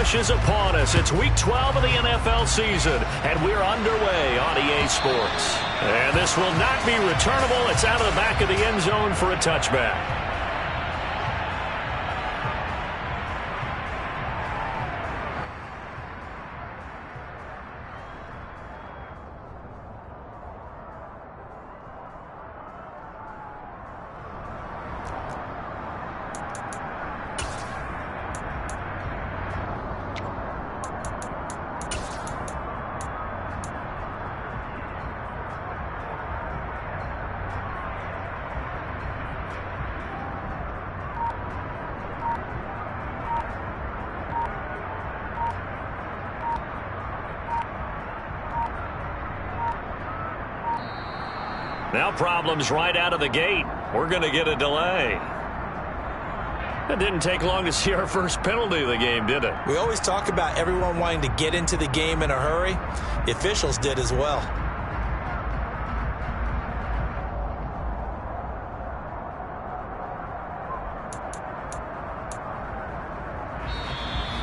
rush is upon us. It's Week 12 of the NFL season, and we're underway on EA Sports. And this will not be returnable. It's out of the back of the end zone for a touchback. Now problems right out of the gate. We're going to get a delay. It didn't take long to see our first penalty of the game, did it? We always talk about everyone wanting to get into the game in a hurry. The officials did as well.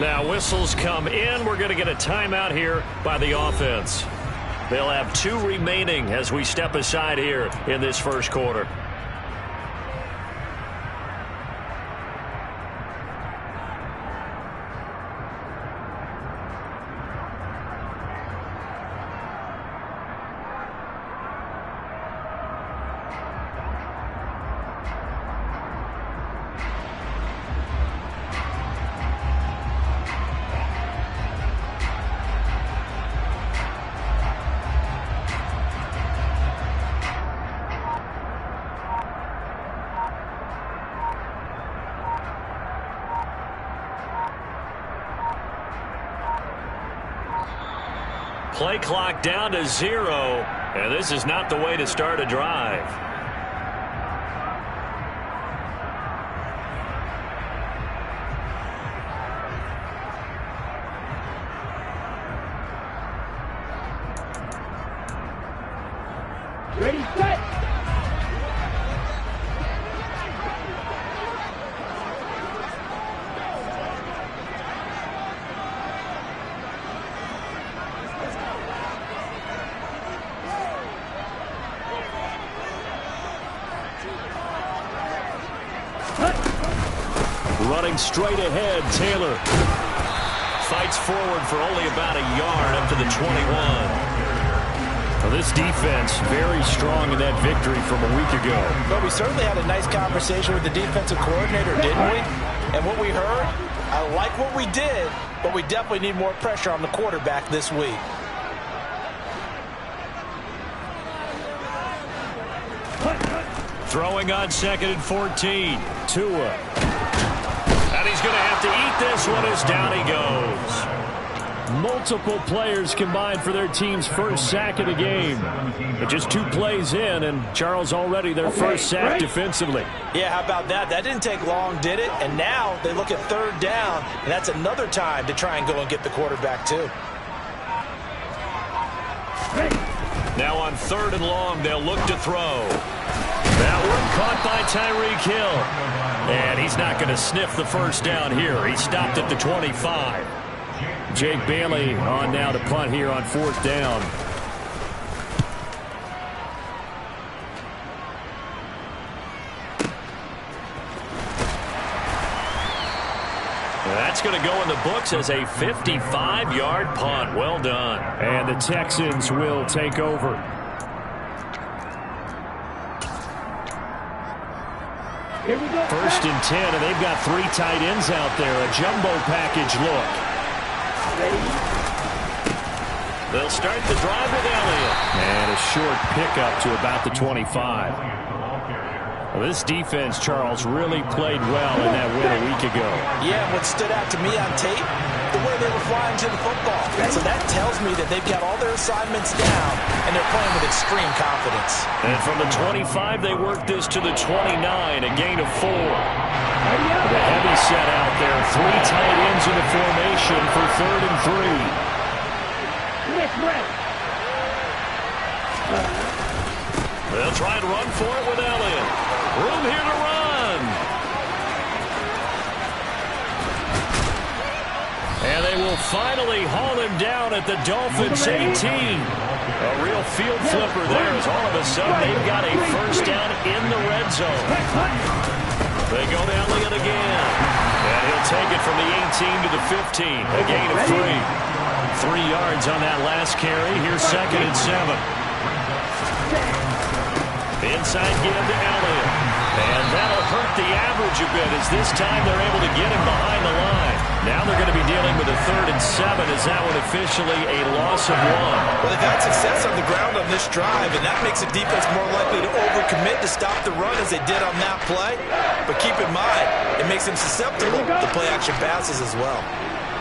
Now whistles come in. We're going to get a timeout here by the offense. They'll have 2 remaining as we step aside here in this first quarter. Play clock down to 0, and this is not the way to start a drive. Ready, set. Running straight ahead, Taylor fights forward for only about a yard up to the 21. Well, this defense very strong in that victory from a week ago. But we certainly had a nice conversation with the defensive coordinator, didn't we? And what we heard, I like what we did, but we definitely need more pressure on the quarterback this week. Throwing on 2nd and 14. Tua. And he's going to have to eat this one as down he goes. Multiple players combined for their team's first sack of the game. But just 2 plays in, and Charles already their first sack defensively. Yeah, how about that? That didn't take long, did it? And now they look at 3rd down, and that's another time to try and go and get the quarterback too. Now on 3rd and long, they'll look to throw. That one caught by Tyreek Hill. And he's not going to sniff the first down here. He stopped at the 25. Jake Bailey on now to punt here on 4th down. That's going to go in the books as a 55-yard punt. Well done. And the Texans will take over. Here we go. 1st and 10, and they've got 3 tight ends out there. A jumbo package look. They'll start the drive with Elliott. And a short pickup to about the 25. Well, this defense, Charles, really played well in that win a week ago. Yeah, what stood out to me on tape, the way they were flying to the football. So that tells me that they've got all their assignments down, and they're playing with extreme confidence. And from the 25, they worked this to the 29, a gain of 4. The heavy set out there, 3 tight ends in the formation for 3rd and 3. They'll try and run for it with Elliott. Room here to run. And they they'll finally haul him down at the Dolphins 18. A real field flipper there as all of a sudden they've got a first down in the red zone. They go to Elliott again. And he'll take it from the 18 to the 15. A gain of 3. 3 yards on that last carry. Here's 2nd and 7. Inside give to Elliott. And that'll hurt the average a bit as this time they're able to get him behind the line. Now they're going to be dealing with a 3rd and 7 as that one officially a loss of 1. Well, they've had success on the ground on this drive, and that makes the defense more likely to overcommit to stop the run as they did on that play. But keep in mind, it makes them susceptible to play-action passes as well.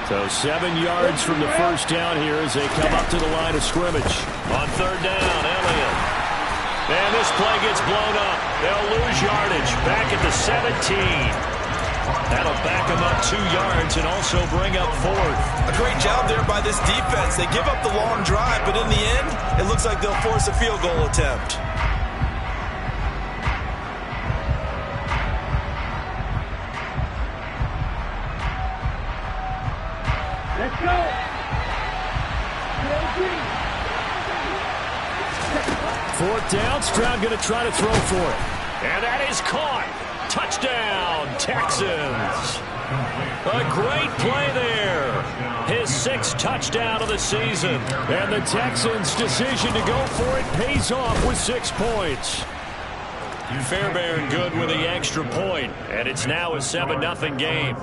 So 7 yards from the first down here as they come up to the line of scrimmage. On 3rd down, Elliott. And this play gets blown up. They'll lose yardage back at the 17. That'll back them up 2 yards and also bring up 4th. A great job there by this defense. They give up the long drive, but in the end, it looks like they'll force a field goal attempt. Let's go. 4th down, Stroud going to try to throw for it. And that is caught. Touchdown, Texans. A great play there. His 6th touchdown of the season. And the Texans' decision to go for it pays off with 6 points. Fairbairn good with the extra point. And it's now a 7-0 game.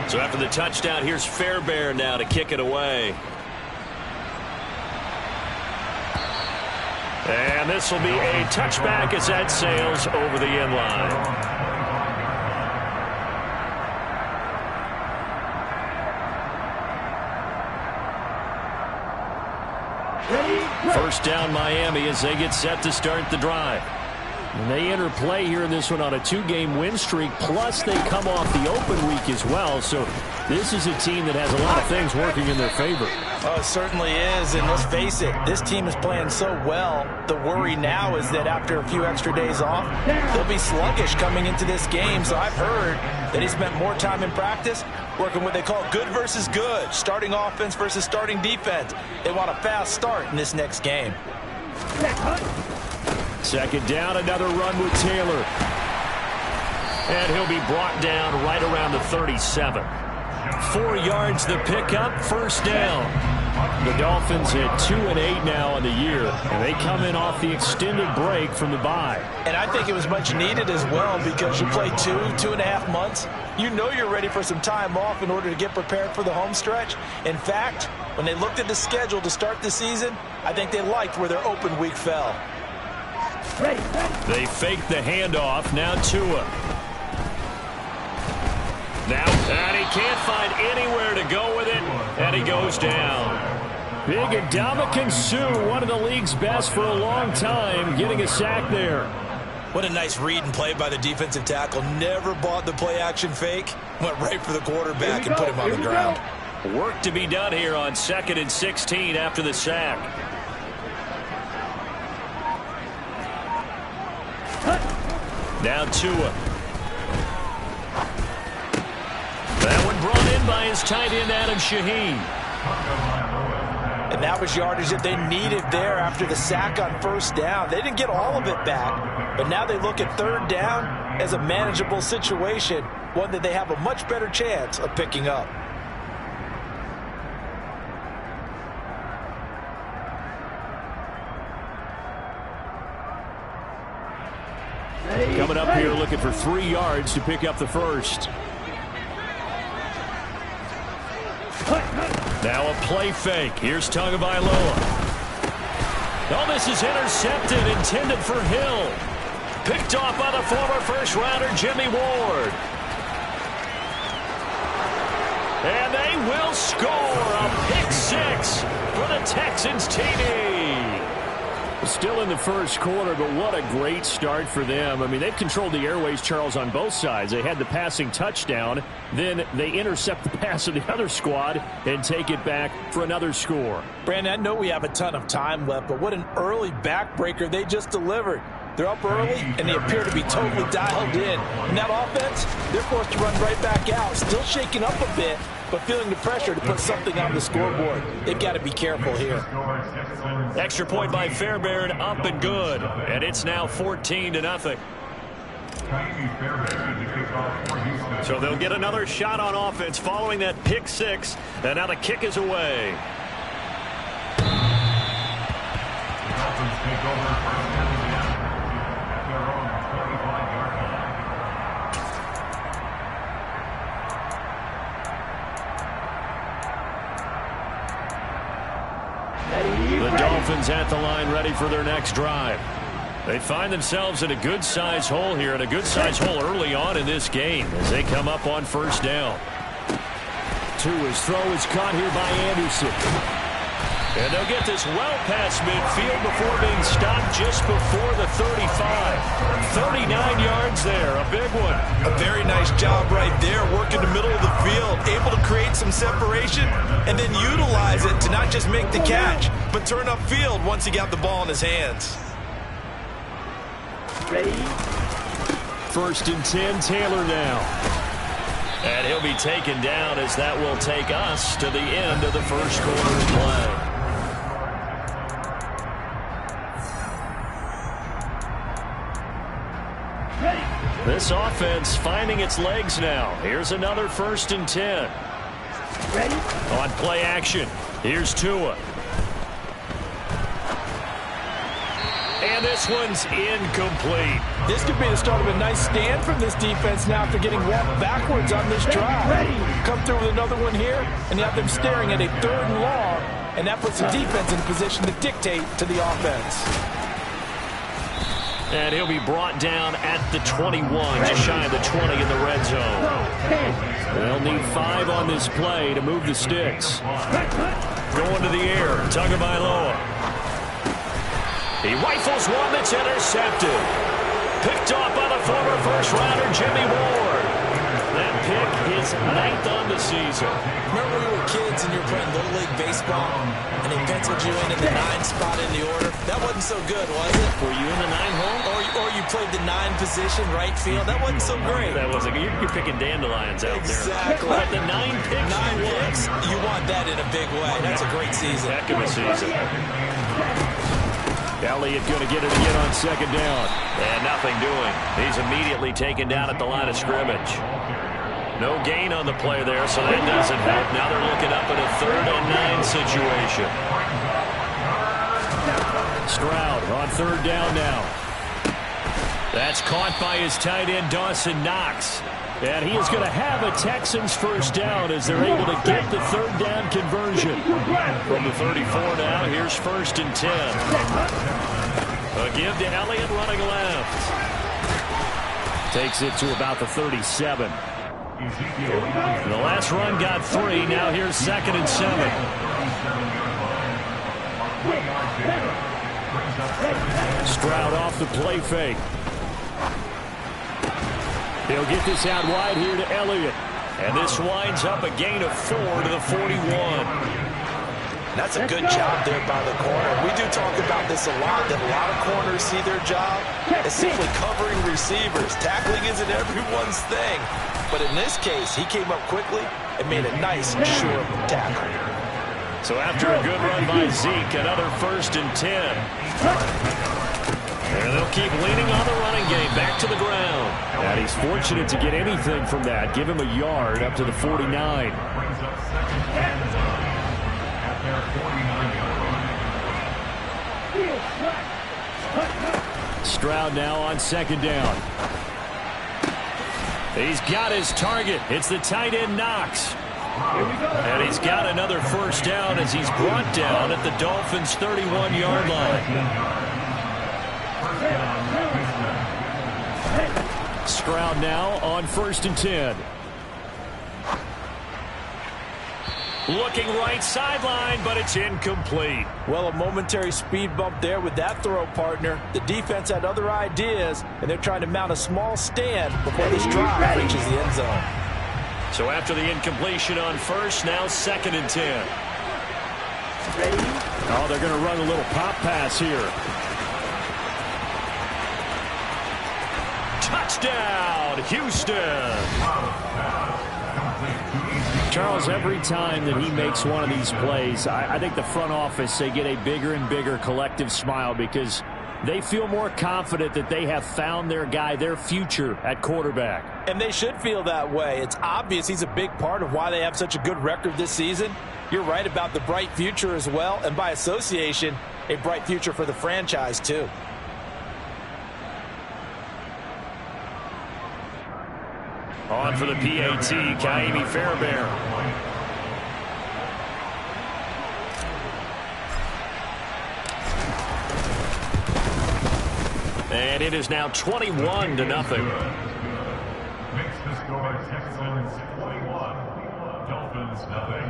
So after the touchdown, here's Fairbairn now to kick it away. And this will be a touchback as that sails over the end line. First down Miami as they get set to start the drive. And they enter play here in this one on a 2-game win streak, plus they come off the open week as well. So this is a team that has a lot of things working in their favor. Oh, it certainly is, and let's face it, this team is playing so well. The worry now is that after a few extra days off, they'll be sluggish coming into this game. So I've heard that he spent more time in practice working what they call good versus good, starting offense versus starting defense. They want a fast start in this next game. 2nd down, another run with Taylor. And he'll be brought down right around the 37. 4 yards the pickup, first down. The Dolphins at 2-8 now on the year, and they come in off the extended break from the bye. And I think it was much needed as well because you play 2.5 months. You know you're ready for some time off in order to get prepared for the home stretch. In fact, when they looked at the schedule to start the season, I think they liked where their open week fell. They faked the handoff. Now Tua. Now, and he can't find anywhere to go with it, and he goes down. Big Ndamukong Suh, one of the league's best for a long time, getting a sack there. What a nice read and play by the defensive tackle. Never bought the play-action fake. Went right for the quarterback and put him on the ground. Work to be done here on 2nd and 16 after the sack. Now Tua. That one brought in by his tight end, Adam Shaheen. And that was yardage that they needed there after the sack on first down. They didn't get all of it back, but now they look at 3rd down as a manageable situation, one that they have a much better chance of picking up. Coming up here looking for 3 yards to pick up the first. Now a play fake. Here's Tagovailoa. Oh, this is intercepted, intended for Hill. Picked off by the former first-rounder Jimmy Ward. And they will score a pick 6 for the Texans TD. Still in the first quarter, but what a great start for them. I mean, they've controlled the airways, Charles, on both sides. They had the passing touchdown. Then they intercept the pass of the other squad and take it back for another score. Brandon, I know we have a ton of time left, but what an early backbreaker they just delivered. They're up early, and they appear to be totally dialed in. In that offense, they're forced to run right back out, still shaking up a bit, but feeling the pressure to put something on the scoreboard. They've got to be careful here. Extra point by Fairbairn, up and good. And it's now 14-0. So they'll get another shot on offense following that pick six. And now the kick is away. The Dolphins at the line, ready for their next drive. They find themselves in a good-sized hole here, and a good-sized hole early on in this game as they come up on first down. His throw is caught here by Anderson. And they'll get this well past midfield before being stopped just before the 35. 39 yards there, a big one. A very nice job right there, working the middle of the field, able to create some separation and then utilize it to not just make the catch, but turn upfield once he got the ball in his hands. Ready? 1st and 10, Taylor now. And he'll be taken down as that will take us to the end of the first quarter play. This offense finding its legs now. Here's another 1st and 10. Ready? On play action, here's Tua. And this one's incomplete. This could be the start of a nice stand from this defense now after getting walked backwards on this drive. Come through with another one here, and you have them staring at a 3rd and long, and that puts the defense in position to dictate to the offense. And he'll be brought down at the 21, just shy of the 20 in the red zone. They'll need 5 on this play to move the sticks. Going to the air, Tagovailoa. He rifles one that's intercepted. Picked off by the former first-rounder Jimmy Ward. That pick is 9th on the season. Remember when we were kids and you were playing Little League Baseball and they penciled you in at the 9 spot in the order? That wasn't so good, was it? Were you in the 9 hole? Or you played the 9 position, right field? That wasn't so great. That wasn't. You're picking dandelions out exactly. there. But the 9 picks. 9 picks. You want that in a big way. That's a great season. Heck of a season. Elliott going to get it again on 2nd down. And nothing doing. He's immediately taken down at the line of scrimmage. No gain on the play there, so that doesn't help. Now they're looking up at a 3rd and 9 situation. Stroud on 3rd down now. That's caught by his tight end, Dawson Knox. And he is going to have a Texans 1st down as they're able to get the 3rd down conversion. From the 34 now, here's 1st and 10. A give to Elliott running left. Takes it to about the 37. The last run got 3. Now here's 2nd and 7. Stroud off the play fake. He'll get this out wide here to Elliott. And this winds up a gain of 4 to the 41. That's a good job there by the corner. We do talk about this a lot, that a lot of corners see their job as simply covering receivers. Tackling isn't everyone's thing. But in this case, he came up quickly and made a nice, short tackle. So after a good run by Zeke, another 1st and 10. And they'll keep leaning on the running game back to the ground. And he's fortunate to get anything from that. Give him a yard up to the 49. Stroud now on 2nd down. He's got his target. It's the tight end Knox. And he's got another 1st down as he's brought down at the Dolphins' 31-yard line. Stroud now on 1st and 10. Looking right sideline, but it's incomplete. Well, a momentary speed bump there with that throw, partner. The defense had other ideas, and they're trying to mount a small stand before this drive reaches the end zone. So after the incompletion on first, now 2nd and 10. Oh, they're going to run a little pop pass here. Touchdown, Houston. Charles, every time that he makes one of these plays, I think the front office, they get a bigger and bigger collective smile because they feel more confident that they have found their guy, their future at quarterback. And they should feel that way. It's obvious he's a big part of why they have such a good record this season. You're right about the bright future as well, and by association, a bright future for the franchise too. On for the PAT, Ka'imi Fairbairn. And it is now 21-0. Makes the score Texans 21, Dolphins nothing.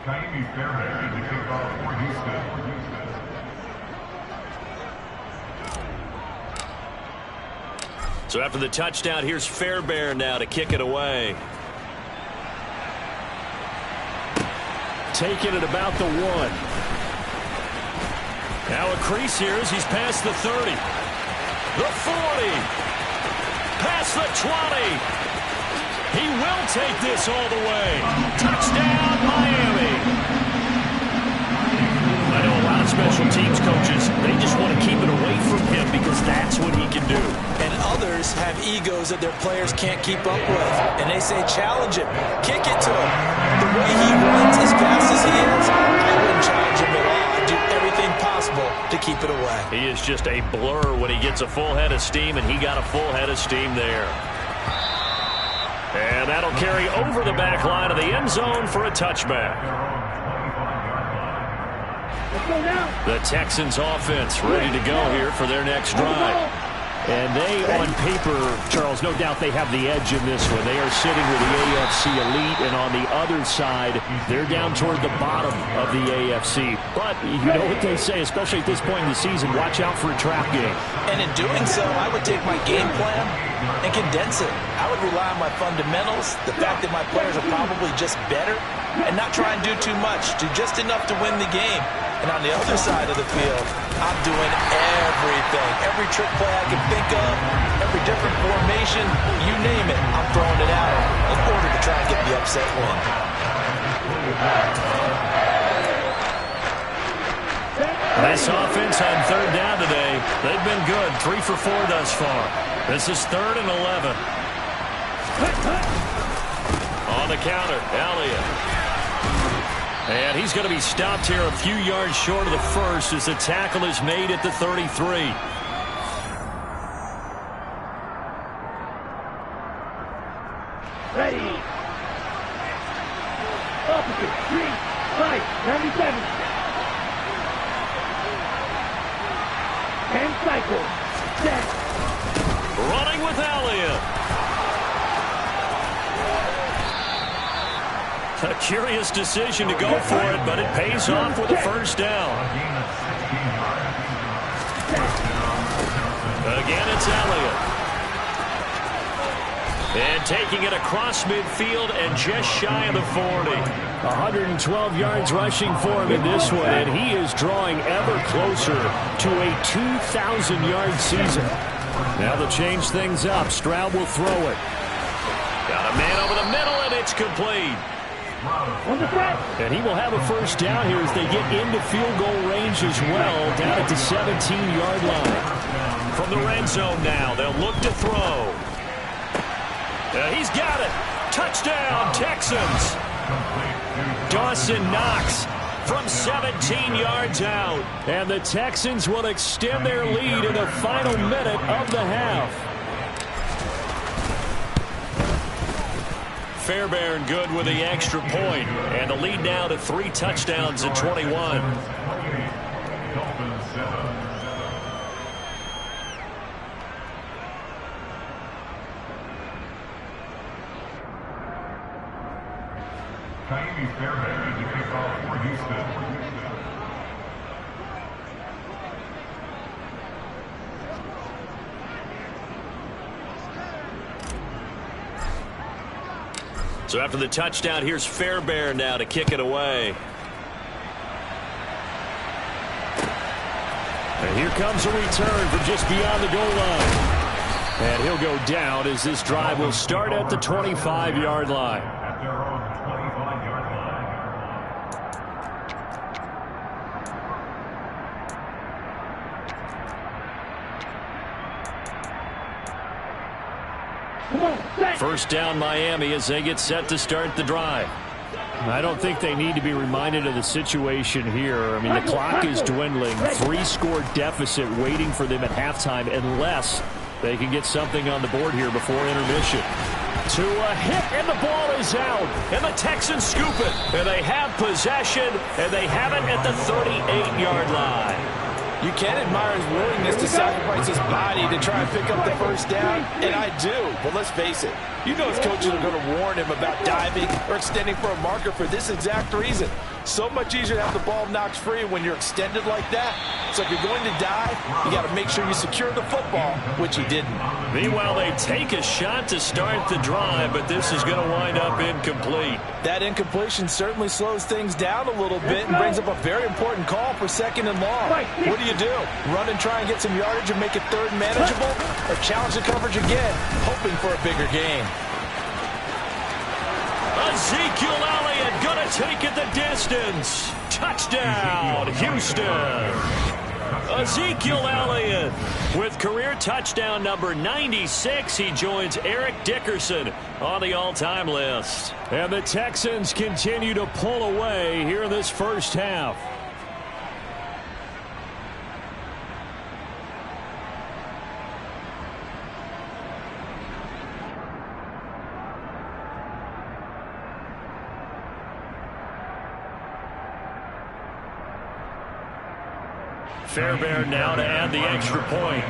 Ka'imi Fairbairn to kick off for Houston. So after the touchdown, here's Fairbairn now to kick it away. Taking it about the 1. Now a crease here as he's past the 30. The 40. Past the 20. He will take this all the way. Touchdown, Miami. I know a lot of special teams coaches, they just want to keep it away from him because that's what he can do. And others have egos that their players can't keep up with. And they say, challenge him. Kick it to him. The way he runs as fast as he is, I wouldn't challenge him at all. I'd do everything possible to keep it away. He is just a blur when he gets a full head of steam, and he got a full head of steam there. And that'll carry over the back line of the end zone for a touchback. The Texans offense ready to go here for their next drive. And they, on paper, Charles, no doubt they have the edge in this one. They are sitting with the AFC elite, and on the other side, they're down toward the bottom of the AFC. But you know what they say, especially at this point in the season, watch out for a trap game. And in doing so, I would take my game plan and condense it. I would rely on my fundamentals, the fact that my players are probably just better, and not try and do too much, do just enough to win the game. And on the other side of the field, I'm doing everything. Every trick play I can think of, every different formation, you name it, I'm throwing it at them in order to try and get the upset win. This offense on 3rd down today, they've been good. 3 for 4 thus far. This is 3rd and 11. On the counter, Elliott. And he's going to be stopped here a few yards short of the first as the tackle is made at the 33. Ready. Opposite, 3, 5, 97. And cycle. Set. Running with Elliott. A curious decision to go for it, but it pays off with a first down. Again, it's Elliott. And taking it across midfield and just shy of the 40. 112 yards rushing for him in this one, and he is drawing ever closer to a 2,000-yard season. Now they'll change things up. Stroud will throw it. Got a man over the middle, and it's complete. And he will have a first down here as they get into field goal range as well, down at the 17-yard line. From the red zone now, they'll look to throw. He's got it. Touchdown, Texans. Dawson Knox from 17 yards out. And the Texans will extend their lead in the final minute of the half. Fairbairn good with the extra point. And the lead now to 3 touchdowns at 21. Dolphins 7. Kaimi Fairbairn to kick off for Houston. So after the touchdown, here's Fairbairn now to kick it away. And here comes a return from just beyond the goal line. And he'll go down as this drive will start at the 25-yard line. At their own 25-yard line. First down Miami as they get set to start the drive. I don't think they need to be reminded of the situation here. I mean, the clock is dwindling. 3-score deficit waiting for them at halftime unless they can get something on the board here before intermission. To a hit, and the ball is out. And the Texans scoop it. And they have possession, and they have it at the 38-yard line. You can admire his willingness to sacrifice his body to try and pick up the first down, and I do. But let's face it, you know his coaches are going to warn him about diving or extending for a marker for this exact reason. So much easier to have the ball knocked free when you're extended like that. So if you're going to dive, you got to make sure you secure the football, which he didn't. Meanwhile, they take a shot to start the drive, but this is going to wind up incomplete. That incompletion certainly slows things down a little bit and brings up a very important call for 2nd and long. What do? Run and try and get some yardage and make it 3rd and manageable, or challenge the coverage again, hoping for a bigger gain? Ezekiel Elliott going to take it the distance. Touchdown, Houston. Ezekiel Elliott with career touchdown number 96. He joins Eric Dickerson on the all-time list. And the Texans continue to pull away here in this first half. Fairbairn now to add the extra point.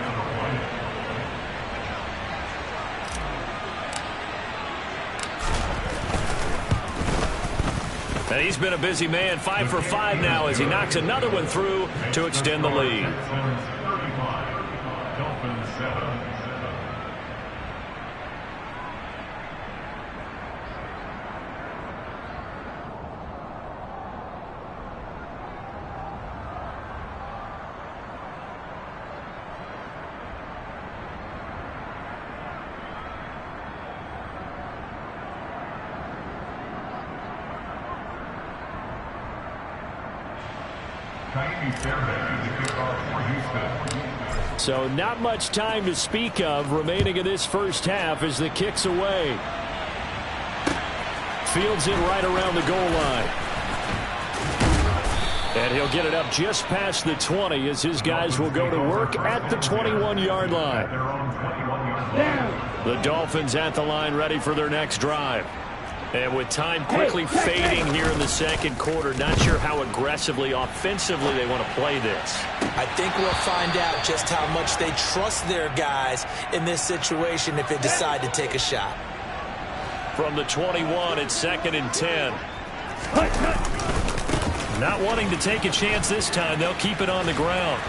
And he's been a busy man, 5 for 5 now as he knocks another one through to extend the lead. Dolphins 7. So not much time to speak of remaining in this first half as the kick's away. Fields it right around the goal line. And he'll get it up just past the 20 as his guys will go to work at the 21-yard line. The Dolphins at the line ready for their next drive. And with time quickly fading here in the second quarter, not sure how aggressively, offensively they want to play this. I think we'll find out just how much they trust their guys in this situation if they decide to take a shot. From the 21, it's 2nd and 10. Not wanting to take a chance this time, they'll keep it on the ground.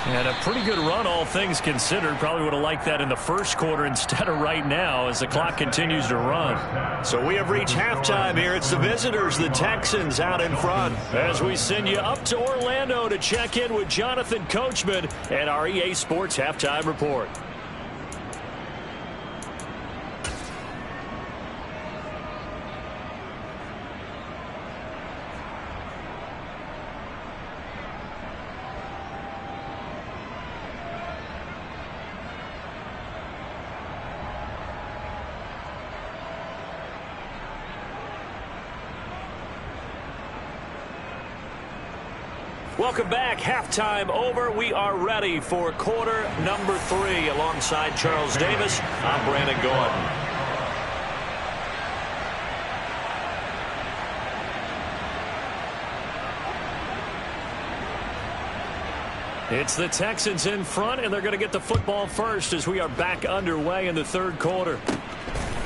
And a pretty good run, all things considered. Probably would have liked that in the first quarter instead of right now as the clock continues to run. So we have reached halftime here. It's the visitors, the Texans, out in front. As we send you up to Orlando to check in with Jonathan Coachman and our EA Sports Halftime Report. Welcome back. Halftime over. We are ready for quarter number 3. Alongside Charles Davis, I'm Brandon Gordon. It's the Texans in front, and they're going to get the football first as we are back underway in the third quarter.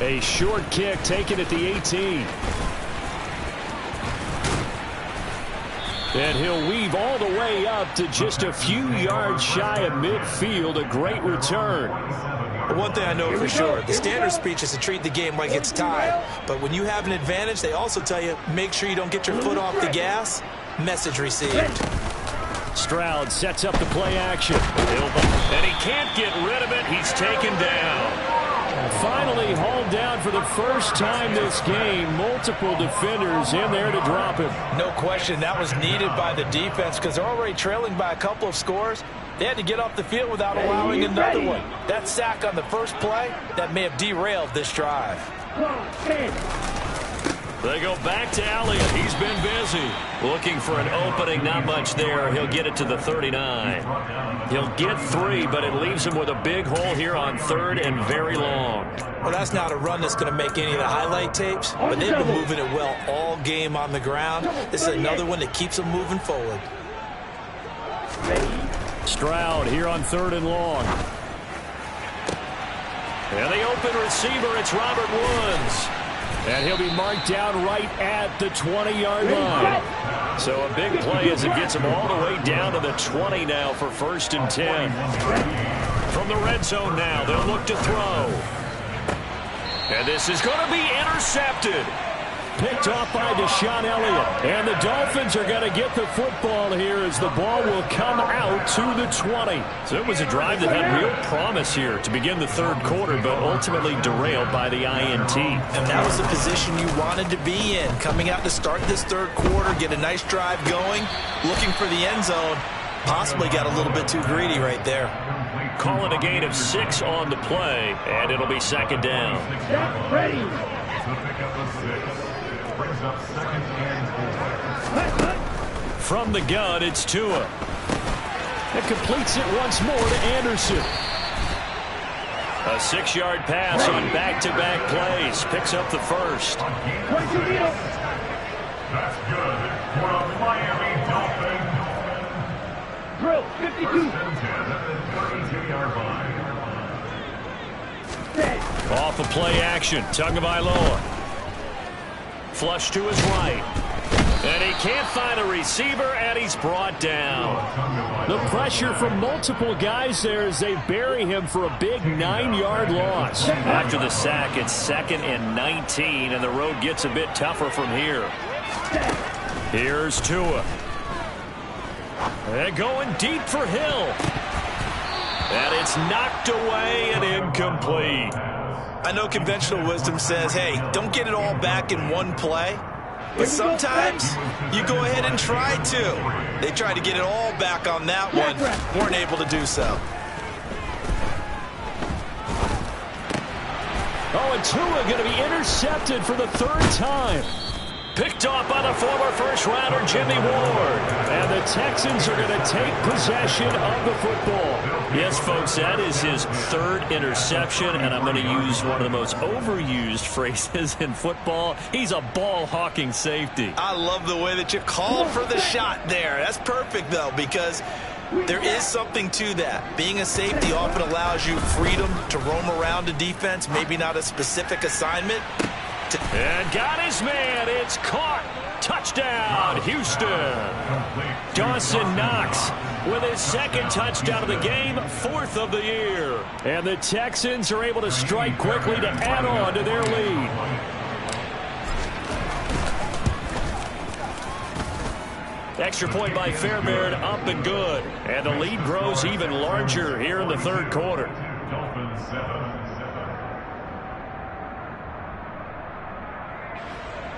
A short kick taken at the 18. And he'll weave all the way up to just a few yards shy of midfield. A great return. One thing I know for sure, the standard speech is to treat the game like it's tied. But when you have an advantage, they also tell you, make sure you don't get your foot off the gas. Message received. Stroud sets up the play action. And he can't get rid of it. He's taken down. Finally hauled down for the first time this game. Multiple defenders in there to drop him. No question, that was needed by the defense because they're already trailing by a couple of scores. They had to get off the field without allowing another one. That sack on the first play, that may have derailed this drive. They go back to Elliott. He's been busy. Looking for an opening, not much there. He'll get it to the 39. He'll get 3, but it leaves him with a big hole here on 3rd and very long. Well, that's not a run that's going to make any of the highlight tapes, but they've been moving it well all game on the ground. This is another one that keeps them moving forward. Stroud here on 3rd and long. And the open receiver, it's Robert Woods. And he'll be marked down right at the 20-yard line. So a big play as it gets him all the way down to the 20 now for 1st and 10. From the red zone now, they'll look to throw. And this is going to be intercepted. Picked off by Deshaun Elliott. And the Dolphins are going to get the football here as the ball will come out to the 20. So it was a drive that had real promise here to begin the third quarter, but ultimately derailed by the INT. And that was the position you wanted to be in. Coming out to start this third quarter, get a nice drive going, looking for the end zone. Possibly got a little bit too greedy right there. Calling a gain of 6 on the play, and it'll be 2nd down. Ready. To pick up the 6. Brings up 2nd and 4. From the gun, it's Tua. It completes it once more to Anderson. A 6-yard pass on back-to-back plays. Picks up the first. That's good for the Miami Dolphins. Drill, 52. 32-yard line. Off a play action. Tagovailoa. Flush to his right. And he can't find a receiver, and he's brought down. The pressure from multiple guys there as they bury him for a big 9-yard loss. After the sack, it's 2nd and 19, and the road gets a bit tougher from here. Here's Tua. They're going deep for Hill. And it's knocked away and incomplete. I know conventional wisdom says, hey, don't get it all back in one play. But sometimes you go ahead and try to. They tried to get it all back on that one. Weren't able to do so. Oh, and Tua going to be intercepted for the 3rd time. Picked off by the former first-rounder Jimmy Ward. And the Texans are going to take possession of the football. Yes, folks, that is his 3rd interception, and I'm going to use one of the most overused phrases in football. He's a ball-hawking safety. I love the way that you called for the shot there. That's perfect, though, because there is something to that. Being a safety often allows you freedom to roam around a defense, maybe not a specific assignment. And got his man. It's caught. Touchdown, Houston. Dawson Knox with his 2nd touchdown of the game, 4th of the year. And the Texans are able to strike quickly to add on to their lead. Extra point by Fairbairn, up and good. And the lead grows even larger here in the third quarter. Dolphins 7.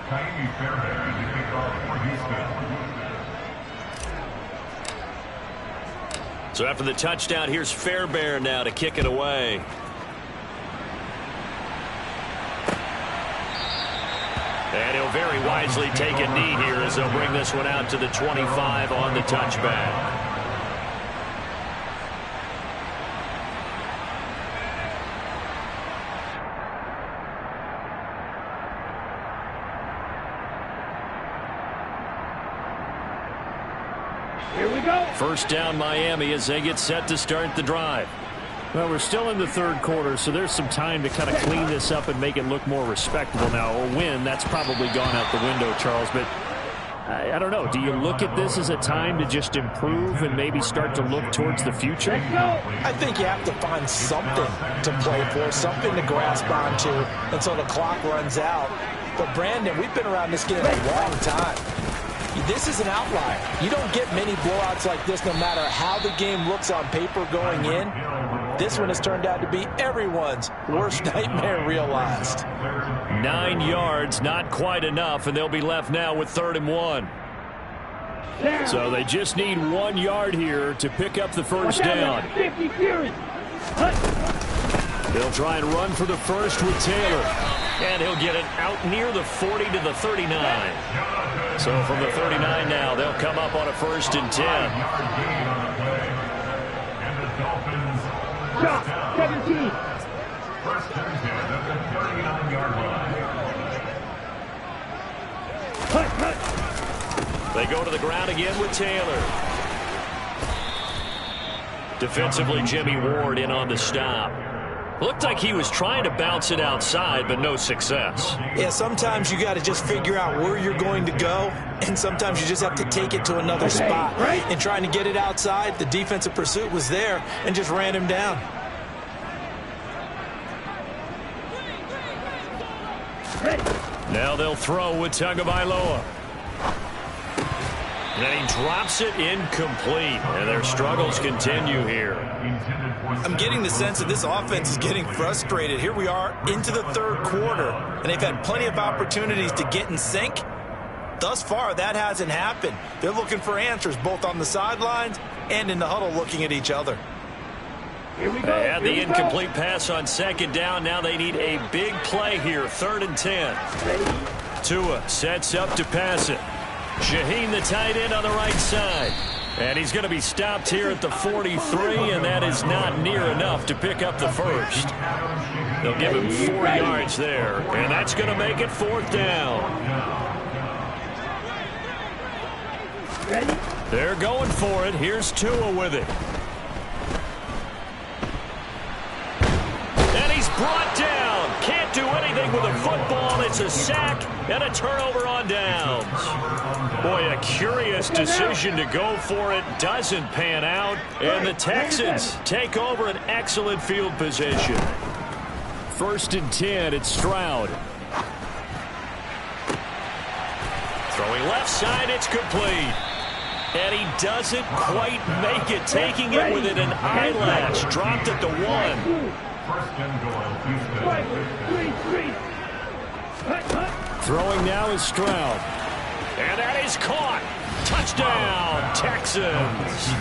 Ka'imi Fairbairn to kick off for Houston. So after the touchdown, here's Fairbairn now to kick it away. And he'll very wisely take a knee here as they'll bring this one out to the 25 on the touchback. Here we First down Miami as they get set to start the drive. Well, we're still in the third quarter, so there's some time to kind of clean this up and make it look more respectable. Now, a win, that's probably gone out the window, Charles, but I don't know. Do you look at this as a time to just improve and maybe start to look towards the future? I think you have to find something to play for, something to grasp onto until the clock runs out. But, Brandon, we've been around this game a long time. This is an outlier. You don't get many blowouts like this no matter how the game looks on paper going in. This one has turned out to be everyone's worst nightmare realized. 9 yards, not quite enough, and they'll be left now with 3rd and 1. So they just need 1 yard here to pick up the first down. They'll try and run for the first with Taylor. And he'll get it out near the 40 to the 39. So from the 39 now, they'll come up on a 1st and 10. Shot, 17. First and 10 at the 39-yard line. They go to the ground again with Taylor. Defensively, Jimmy Ward in on the stop. Looked like he was trying to bounce it outside, but no success. Yeah, sometimes you got to just figure out where you're going to go, and sometimes you just have to take it to another spot. And trying to get it outside, the defensive pursuit was there and just ran him down. Now they'll throw with Tagovailoa. And then he drops it incomplete, and their struggles continue here. I'm getting the sense that this offense is getting frustrated. Here we are into the 3rd quarter, and they've had plenty of opportunities to get in sync. Thus far, that hasn't happened. They're looking for answers both on the sidelines and in the huddle looking at each other. They had the incomplete pass on 2nd down. Now they need a big play here, 3rd and 10. Tua sets up to pass it. Shaheen, the tight end, on the right side. And he's going to be stopped here at the 43, and that is not near enough to pick up the first. They'll give him 4 yards there, and that's going to make it 4th down. They're going for it. Here's Tua with it. And he's brought down. Can't do anything with a football. It's a sack and a turnover on downs. Boy, a curious decision to go for it. Doesn't pan out. And the Texans take over an excellent field position. 1st and 10, it's Stroud. Throwing left side, it's complete. And he doesn't quite make it. Taking it within an eyelash. Dropped at the 1. First and goal, Houston. Throwing now is Stroud. And that is caught. Touchdown, Texans.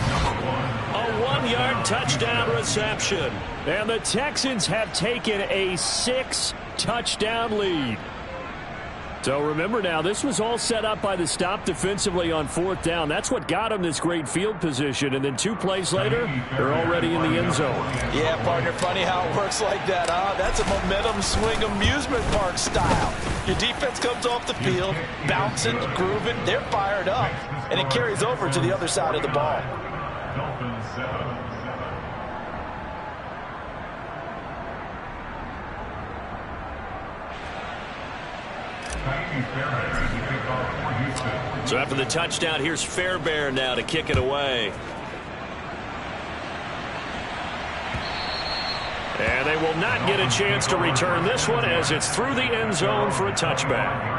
A 1-yard touchdown reception. And the Texans have taken a 6-touchdown lead. So remember now, this was all set up by the stop defensively on 4th down. That's what got them this great field position. And then 2 plays later, they're already in the end zone. Yeah, partner, funny how it works like that, huh? That's a momentum swing amusement park style. Your defense comes off the field, bouncing, grooving, they're fired up, and it carries over to the other side of the ball. Dolphins 7. So after the touchdown, here's Fairbairn now to kick it away. And they will not get a chance to return this one as it's through the end zone for a touchback.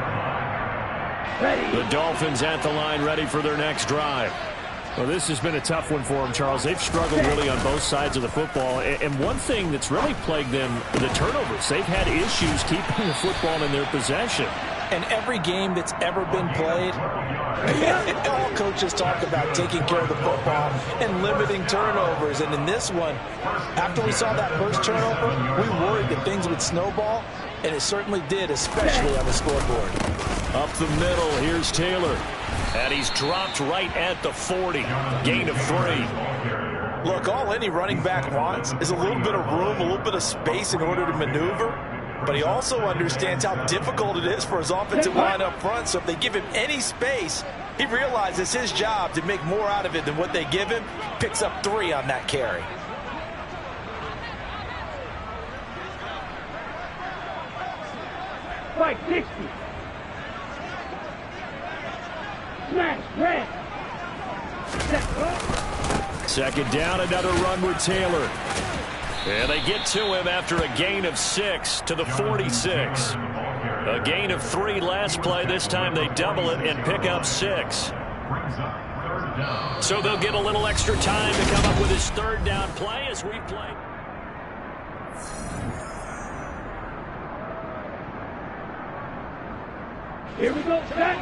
The Dolphins at the line ready for their next drive. Well, this has been a tough one for them, Charles. They've struggled really on both sides of the football. And one thing that's really plagued them, the turnovers. They've had issues keeping the football in their possession. And every game that's ever been played, all coaches talk about taking care of the football and limiting turnovers. And in this one, after we saw that first turnover, we worried that things would snowball, and it certainly did, especially on the scoreboard. Up the middle, here's Taylor. And he's dropped right at the 40. Gain of 3. Look, all any running back wants is a little bit of room, a little bit of space in order to maneuver. But he also understands how difficult it is for his offensive line up front. So if they give him any space, He realizes it's his job to make more out of it than what they give him. Picks up 3 on that carry. Fight 60. Smash, red. Second down, another run with Taylor. And they get to him after a gain of 6 to the 46. A gain of 3 last play. This time they double it and pick up 6. So they'll get a little extra time to come up with his third down play as we play. Here we go, set.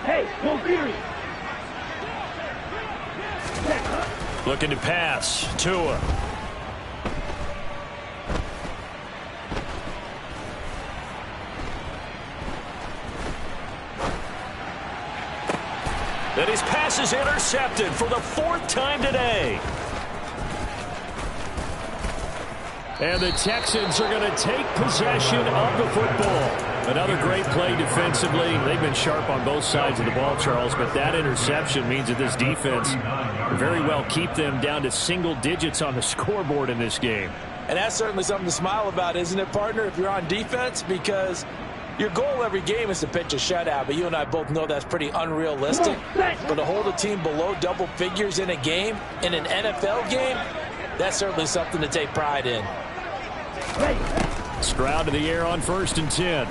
Hey, go Fury. Looking to pass. Tua. And his pass is intercepted for the 4th time today. And the Texans are going to take possession of the football. Another great play defensively. They've been sharp on both sides of the ball, Charles, but that interception means that this defense will very well keep them down to single digits on the scoreboard in this game. And that's certainly something to smile about, isn't it, partner, if you're on defense? Because your goal every game is to pitch a shutout, but you and I both know that's pretty unrealistic. But to hold a team below double figures in a game, in an NFL game, that's certainly something to take pride in. Stroud to the air on 1st and 10.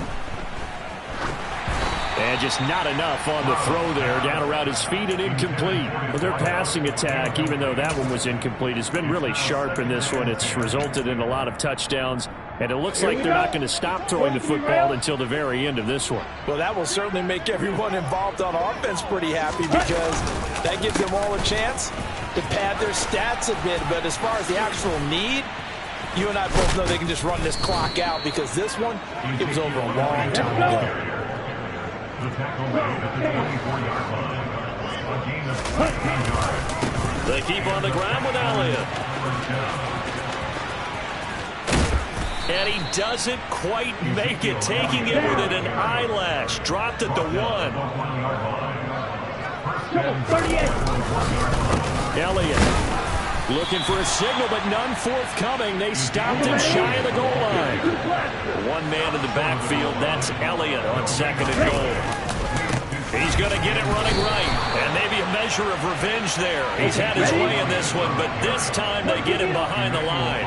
And just not enough on the throw there. Down around his feet and incomplete. But their passing attack, even though that one was incomplete, has been really sharp in this one. It's resulted in a lot of touchdowns. And it looks like they're not going to stop throwing the football until the very end of this one. Well, that will certainly make everyone involved on offense pretty happy because that gives them all a chance to pad their stats a bit. But as far as the actual need, you and I both know they can just run this clock out because this one, it was over a long time ago. The tackle made at the 24-yard line. A gain of 16 yards. They keep on the ground with Elliott. And he doesn't quite make it, taking it within an eyelash. Dropped at the 1. Elliott looking for a signal, but none forthcoming. They stopped him shy of the goal line. One man in the backfield, that's Elliott on 2nd and goal. He's going to get it running right, and maybe a measure of revenge there. He's had his way in this one, but this time they get him behind the line.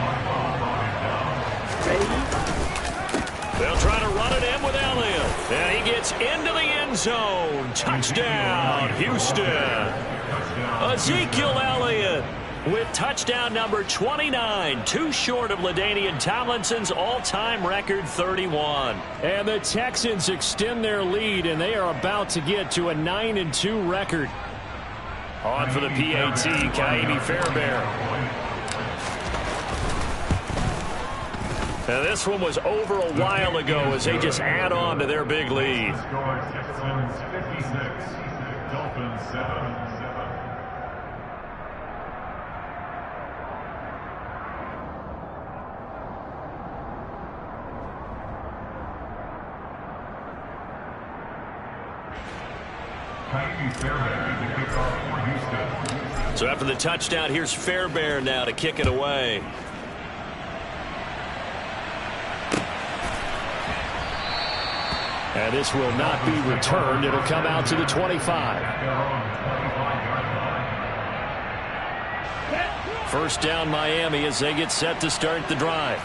They'll try to run it in with Elliott, and he gets into the end zone. Touchdown, Houston. Ezekiel Elliott with touchdown number 29, too short of LaDainian Tomlinson's all-time record 31. And the Texans extend their lead, and they are about to get to a 9-2 record. On for the PAT, Ka'imi Fairbairn. Now this one was over a while ago as they just add on to their big lead. Score Texans 56, Dolphins 7. So after the touchdown, here's Fairbairn now to kick it away. And this will not be returned. It'll come out to the 25. First down Miami as they get set to start the drive.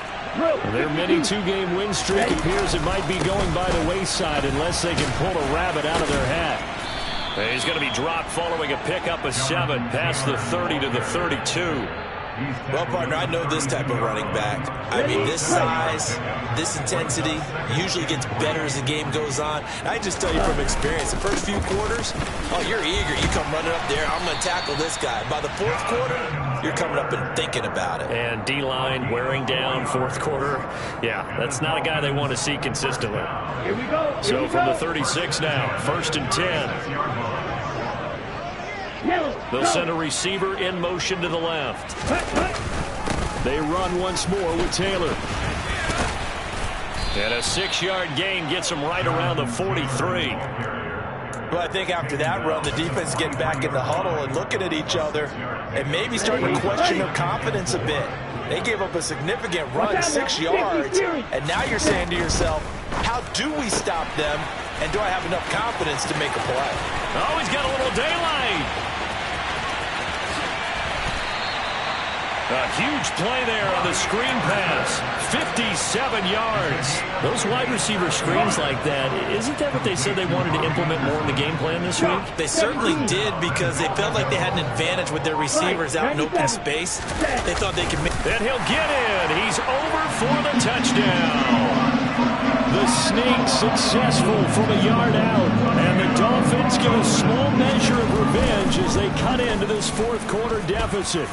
Their mini 2-game win streak appears it might be going by the wayside unless they can pull a rabbit out of their hat. He's going to be dropped following a pickup of 7 past the 30 to the 32. Well, partner, I know this type of running back. I mean, this size, this intensity usually gets better as the game goes on. I just tell you from experience, the first few quarters, oh, you're eager. You come running up there, I'm going to tackle this guy. By the 4th quarter, you're coming up and thinking about it. And D-line wearing down 4th quarter. Yeah, that's not a guy they want to see consistently. Here we go. So from the 36 now, 1st and 10. They'll send a receiver in motion to the left. They run once more with Taylor. And a 6-yard gain gets them right around the 43. Well, I think after that run, the defense getting back in the huddle and looking at each other and maybe starting to question their confidence a bit. They gave up a significant run, 6 yards, and now you're saying to yourself, how do we stop them, and do I have enough confidence to make a play? Oh, he's got a little daylight. A huge play there on the screen pass. 57 yards. Those wide receiver screens like that, isn't that what they said they wanted to implement more in the game plan this week? They certainly did, because they felt like they had an advantage with their receivers out in open space. They thought they could make... And he'll get in. He's over for the touchdown. The sneak successful from a yard out. And the Dolphins get a small measure of revenge as they cut into this fourth quarter deficit.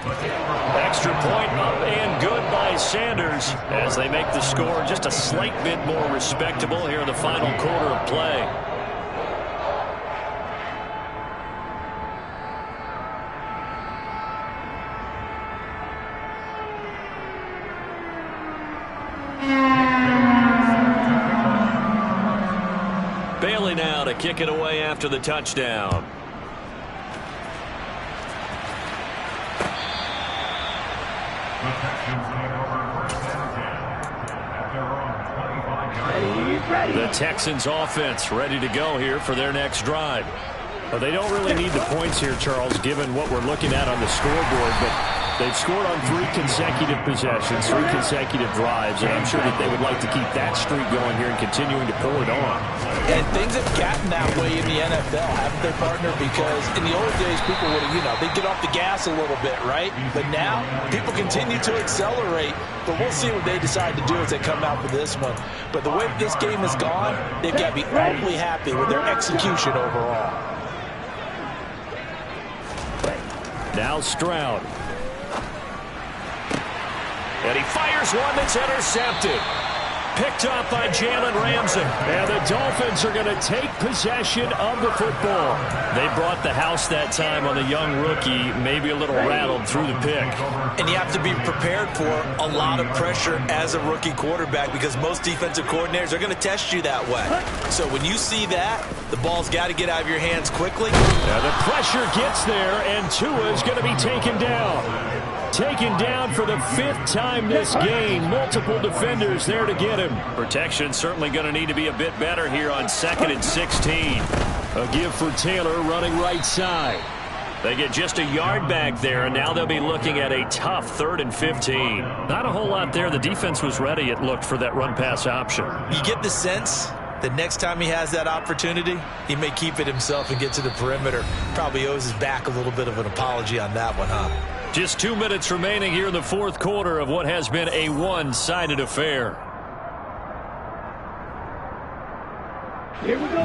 Extra point up and good by Sanders as they make the score just a slight bit more respectable here in the final quarter of play. Bailey now to kick it away after the touchdown. The Texans offense ready to go here for their next drive. Well, they don't really need the points here, Charles, given what we're looking at on the scoreboard, but they've scored on 3 consecutive possessions, 3 consecutive drives, and I'm sure that they would like to keep that streak going here and continuing to pull it on. And things have gotten that way in the NFL, haven't they, partner? Because in the old days, people would have, they'd get off the gas a little bit, right? But now, people continue to accelerate, but we'll see what they decide to do as they come out for this one. But the way this game has gone, they've got to be awfully happy with their execution overall. Now Stroud. And he fires one that's intercepted. Picked up by Jalen Ramsey. And the Dolphins are going to take possession of the football. They brought the house that time on the young rookie, maybe a little rattled through the pick. And you have to be prepared for a lot of pressure as a rookie quarterback, because most defensive coordinators are going to test you that way. So when you see that, the ball's got to get out of your hands quickly. Now the pressure gets there, and Tua is going to be taken down. Taken down for the 5th time this game. Multiple defenders there to get him. Protection certainly going to need to be a bit better here on 2nd and 16. A give for Taylor running right side. They get just a yard back there, and now they'll be looking at a tough 3rd and 15. Not a whole lot there. The defense was ready, it looked, for that run-pass option. You get the sense that next time he has that opportunity, he may keep it himself and get to the perimeter. Probably owes his back a little bit of an apology on that one, huh? Just 2 minutes remaining here in the fourth quarter of what has been a one-sided affair.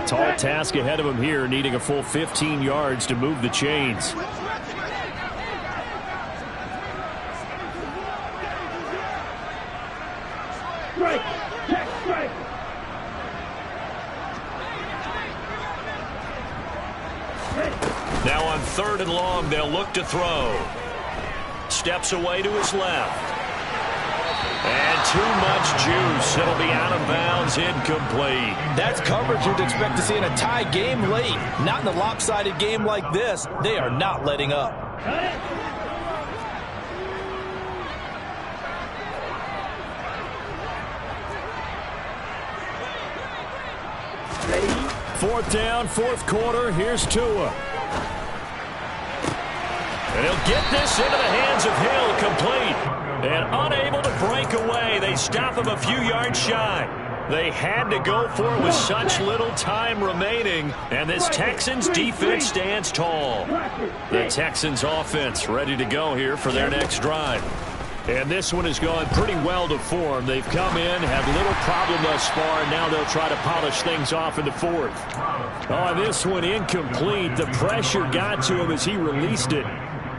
Tall task ahead of him here, needing a full 15 yards to move the chains. Strike! Check strike! Now on 3rd and long, they'll look to throw. Steps away to his left. And too much juice. It'll be out of bounds, incomplete. That's coverage you'd expect to see in a tie game late. Not in a lopsided game like this. They are not letting up. Cut it! 4th down, 4th quarter. Here's Tua. And he'll get this into the hands of Hill, complete. And unable to break away. They stop him a few yards shy. They had to go for it with such little time remaining. And this Texans defense stands tall. The Texans offense ready to go here for their next drive. And this one has gone pretty well to form. They've come in, had little problem thus far, and now they'll try to polish things off in the 4th. Oh, this one incomplete. The pressure got to him as he released it.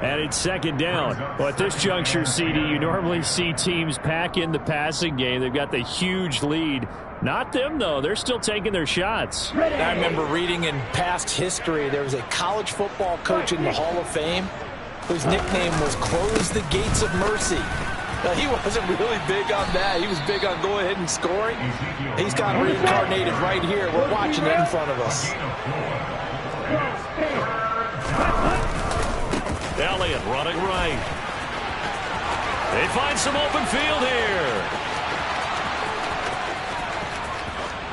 And it's 2nd down. Well, at this juncture, CD, you normally see teams pack in the passing game. They've got the huge lead. Not them, though. They're still taking their shots. I remember reading in past history, there was a college football coach in the Hall of Fame whose nickname was Close the Gates of Mercy. He wasn't really big on that. He was big on going ahead and scoring. He's kind of reincarnated right here. We're watching it in front of us. Elliott running right. They find some open field here.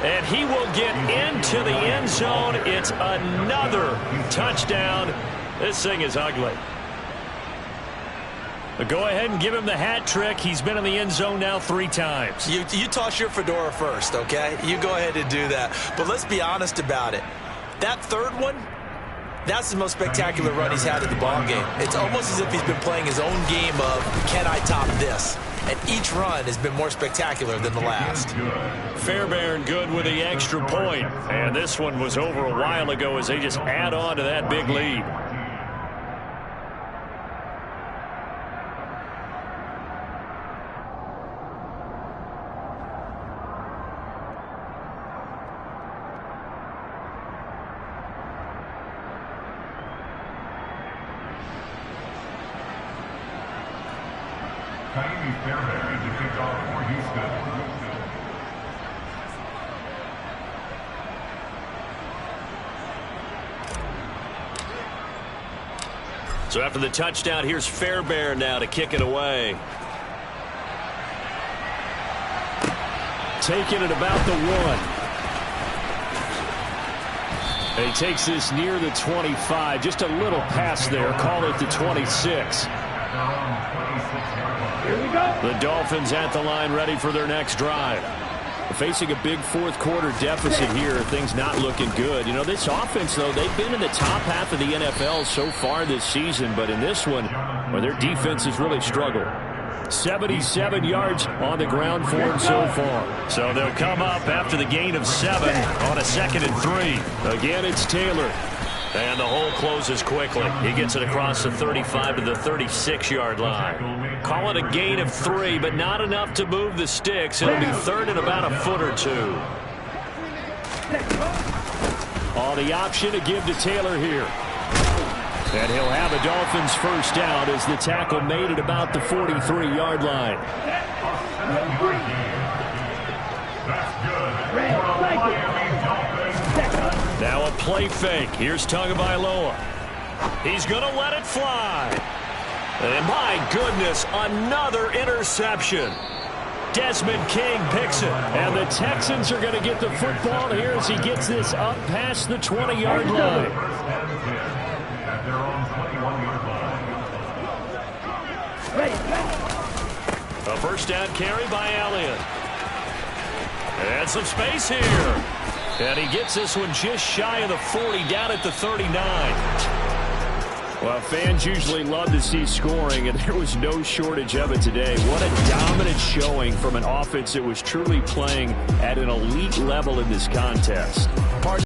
And he will get into the end zone. It's another touchdown. This thing is ugly. But go ahead and give him the hat trick. He's been in the end zone now 3 times. You toss your fedora first, okay? You go ahead and do that. But let's be honest about it. That third one, that's the most spectacular run he's had in the ballgame. It's almost as if he's been playing his own game of, can I top this? And each run has been more spectacular than the last. Fairbairn good with the extra point. And this one was over a while ago as they just add on to that big lead. Ka'imi Fairbairn to kick off for Houston. So after the touchdown, here's Fairbairn now to kick it away. Taking it about the 1. And he takes this near the 25. Just a little pass there. Call it the 26. The Dolphins at the line, ready for their next drive. Facing a big fourth-quarter deficit here, things not looking good. You know, this offense, though, they've been in the top half of the NFL so far this season, but in this one, well, their defense has really struggled. 77 yards on the ground for him so far. So they'll come up after the gain of 7 on a 2nd and 3. Again, it's Taylor. And the hole closes quickly. He gets it across the 35 to the 36-yard line. Call it a gain of 3, but not enough to move the sticks. It'll be 3rd and about a foot or 2. On the option to give to Taylor here. And he'll have a Dolphins first down as the tackle made at about the 43-yard line. Now a play fake. Here's Tagovailoa. He's going to let it fly. And my goodness, another interception. Desmond King picks it. And the Texans are going to get the football here as he gets this up past the 20-yard line. At their own 21-yard line. A first down carry by Elliott. And some space here. And he gets this one just shy of the 40, down at the 39. Well, fans usually love to see scoring, and there was no shortage of it today. What a dominant showing from an offense that was truly playing at an elite level in this contest.